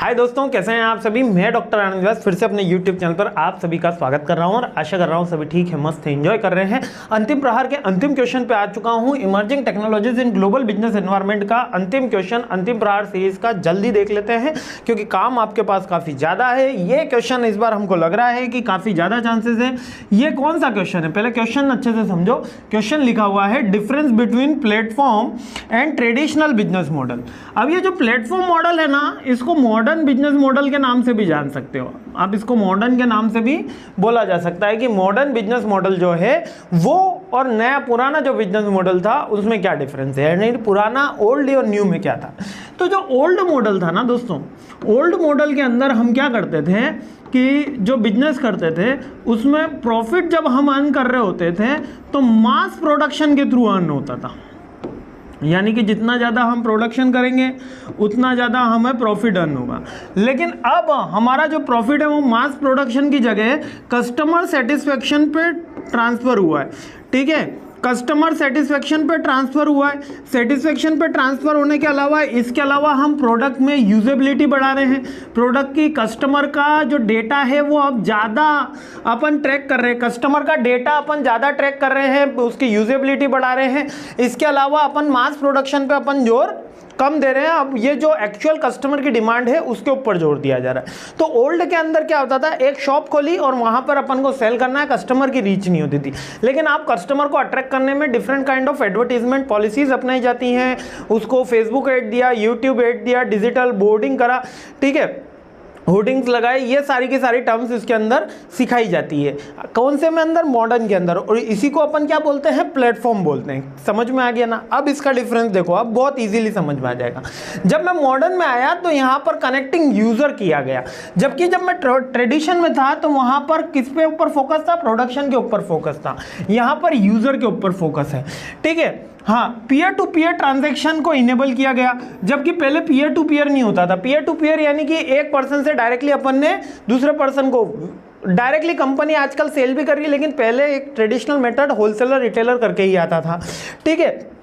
हाय दोस्तों, कैसे हैं आप सभी। मैं डॉक्टर आनंद व्यास फिर से अपने यूट्यूब चैनल पर आप सभी का स्वागत कर रहा हूं और आशा कर रहा हूं सभी ठीक है, मस्त है, एंजॉय कर रहे हैं। अंतिम प्रहार के अंतिम क्वेश्चन पे आ चुका हूं। Emerging technologies in global business environment का अंतिम क्वेश्चन अंतिम प्रहार सीरीज का जल्दी देख लेते हैं, क्योंकि काम आपके पास काफी ज्यादा है। ये क्वेश्चन इस बार हमको लग रहा है कि काफी ज्यादा चांसेस है। ये कौन सा क्वेश्चन है, पहले क्वेश्चन अच्छे से समझो। क्वेश्चन लिखा हुआ है difference between platform and traditional business model. अब ये जो प्लेटफॉर्म मॉडल है ना, इसको मॉडर्न बिजनेस मॉडल के नाम से भी जान सकते हो आप। इसको मॉडर्न के नाम से भी बोला जा सकता है कि मॉडर्न बिजनेस मॉडल जो है वो और नया पुराना जो बिजनेस मॉडल था उसमें क्या डिफरेंस है, नहीं पुराना ओल्ड और न्यू में क्या था। तो जो ओल्ड मॉडल था ना दोस्तों, ओल्ड मॉडल के अंदर हम क्या करते थे कि जो बिजनेस करते थे उसमें प्रॉफिट जब हम अर्न कर रहे होते थे तो मास प्रोडक्शन के थ्रू अर्न होता था। यानी कि जितना ज़्यादा हम प्रोडक्शन करेंगे उतना ज़्यादा हमें प्रॉफिट अर्न होगा। लेकिन अब हमारा जो प्रॉफिट है वो मास प्रोडक्शन की जगह कस्टमर सेटिस्फेक्शन पे ट्रांसफ़र हुआ है। ठीक है, कस्टमर सेटिस्फेक्शन पे ट्रांसफ़र हुआ है। सेटिस्फेक्शन पे ट्रांसफ़र होने के अलावा इसके अलावा हम प्रोडक्ट में यूजेबिलिटी बढ़ा रहे हैं। प्रोडक्ट की कस्टमर का जो डेटा है वो अब ज़्यादा अपन ट्रैक कर रहे हैं, कस्टमर का डेटा अपन ज़्यादा ट्रैक कर रहे हैं, उसकी यूजेबिलिटी बढ़ा रहे हैं। इसके अलावा अपन मास प्रोडक्शन पे अपन जोर कम दे रहे हैं। अब ये जो एक्चुअल कस्टमर की डिमांड है उसके ऊपर जोर दिया जा रहा है। तो ओल्ड के अंदर क्या होता था, एक शॉप खोली और वहां पर अपन को सेल करना है, कस्टमर की रीच नहीं होती थी। लेकिन आप कस्टमर को अट्रैक्ट करने में different kind of advertisement policies अपनाई जाती हैं। उसको फेसबुक ऐड दिया, यूट्यूब ऐड दिया, डिजिटल बोर्डिंग करा, ठीक है, होर्डिंग्स लगाए, ये सारी की सारी टर्म्स इसके अंदर सिखाई जाती है। कौन से में अंदर, मॉडर्न के अंदर। और इसी को अपन क्या बोलते हैं, प्लेटफॉर्म बोलते हैं। समझ में आ गया ना। अब इसका डिफरेंस देखो, अब बहुत इजीली समझ में आ जाएगा। जब मैं मॉडर्न में आया तो यहाँ पर कनेक्टिंग यूजर किया गया, जबकि जब मैं ट्रेडिशन में था तो वहाँ पर किस पे ऊपर फोकस था, प्रोडक्शन के ऊपर फोकस था। यहाँ पर यूजर के ऊपर फोकस है। ठीक है, हाँ, पीयर टू पीयर ट्रांजैक्शन को इनेबल किया गया, जबकि पहले पीयर टू पीयर नहीं होता था। पीयर टू पीयर यानी कि एक पर्सन से डायरेक्टली अपन ने दूसरे पर्सन को डायरेक्टली, कंपनी आजकल सेल भी कर रही है, लेकिन पहले एक ट्रेडिशनल मेथड होलसेलर रिटेलर करके ही आता था। ठीक है,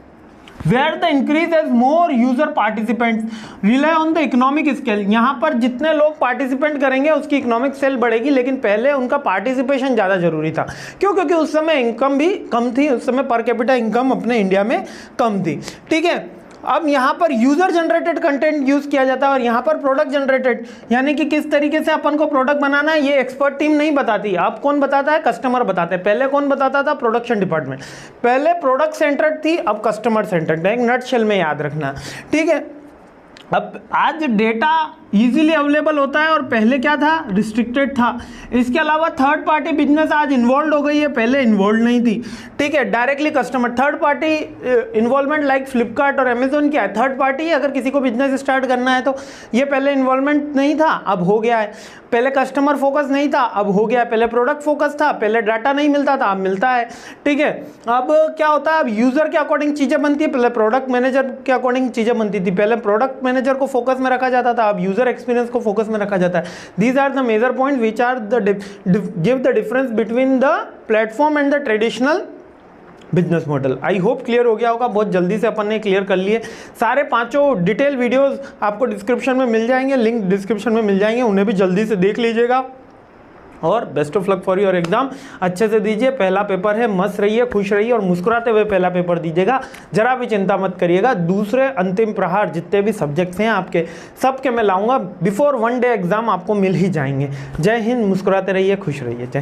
where the increase as more user participants rely on the economic scale। यहाँ पर जितने लोग पार्टिसिपेंट करेंगे उसकी इकोनॉमिक सेल बढ़ेगी, लेकिन पहले उनका पार्टिसिपेशन ज़्यादा जरूरी था। क्यों? क्योंकि उस समय इनकम भी कम थी, उस समय पर कैपिटा इनकम अपने इंडिया में कम थी। ठीक है, अब यहाँ पर यूजर जनरेटेड कंटेंट यूज किया जाता है और यहाँ पर प्रोडक्ट जनरेटेड, यानी कि किस तरीके से अपन को प्रोडक्ट बनाना है ये एक्सपर्ट टीम नहीं बताती। अब कौन बताता है, कस्टमर बताते हैं। पहले कौन बताता था, प्रोडक्शन डिपार्टमेंट। पहले प्रोडक्ट सेंटर्ड थी, अब कस्टमर सेंटर्ड है। एक नटशेल में याद रखना। ठीक है, अब आज डेटा इजीली अवेलेबल होता है और पहले क्या था, रिस्ट्रिक्टेड था। इसके अलावा थर्ड पार्टी बिजनेस आज इन्वॉल्व हो गई है, पहले इन्वॉल्व नहीं थी। ठीक है, directly customer, third party involvement like Flipkart और अमेजोन क्या है, थर्ड पार्टी। अगर किसी को बिजनेस स्टार्ट करना है तो ये पहले इन्वॉल्वमेंट नहीं था, अब हो गया है। पहले कस्टमर फोकस नहीं था, अब हो गया। पहले प्रोडक्ट फोकस था, पहले डाटा नहीं मिलता था, अब मिलता है। ठीक है, अब क्या होता है, अब यूजर के अकॉर्डिंग चीजें बनती है। पहले प्रोडक्ट मैनेजर के अकॉर्डिंग चीजें बनती थी। पहले प्रोडक्ट मैनेजर को फोकस में रखा जाता था, अब यूजर एक्सपीरियंस को फोकस में रखा जाता है। These are the major point which are the give the difference between the platform and the traditional business model. I hope clear हो गया होगा, बहुत जल्दी से अपन ने क्लियर कर लिए। सारे पांचों डिटेल वीडियोस आपको डिस्क्रिप्शन में मिल जाएंगे, लिंक डिस्क्रिप्शन में मिल जाएंगे, उन्हें भी जल्दी से देख लीजिएगा। और best of luck for your exam, अच्छे से दीजिए। पहला पेपर है, मस्त रहिए, खुश रहिए और मुस्कुराते हुए पहला पेपर दीजिएगा, जरा भी चिंता मत करिएगा। दूसरे अंतिम प्रहार जितने भी सब्जेक्ट्स हैं आपके, सबके मैं लाऊंगा बिफोर वन डे एग्जाम, आपको मिल ही जाएंगे। जय हिंद, मुस्कुराते रहिए, खुश रहिए। जय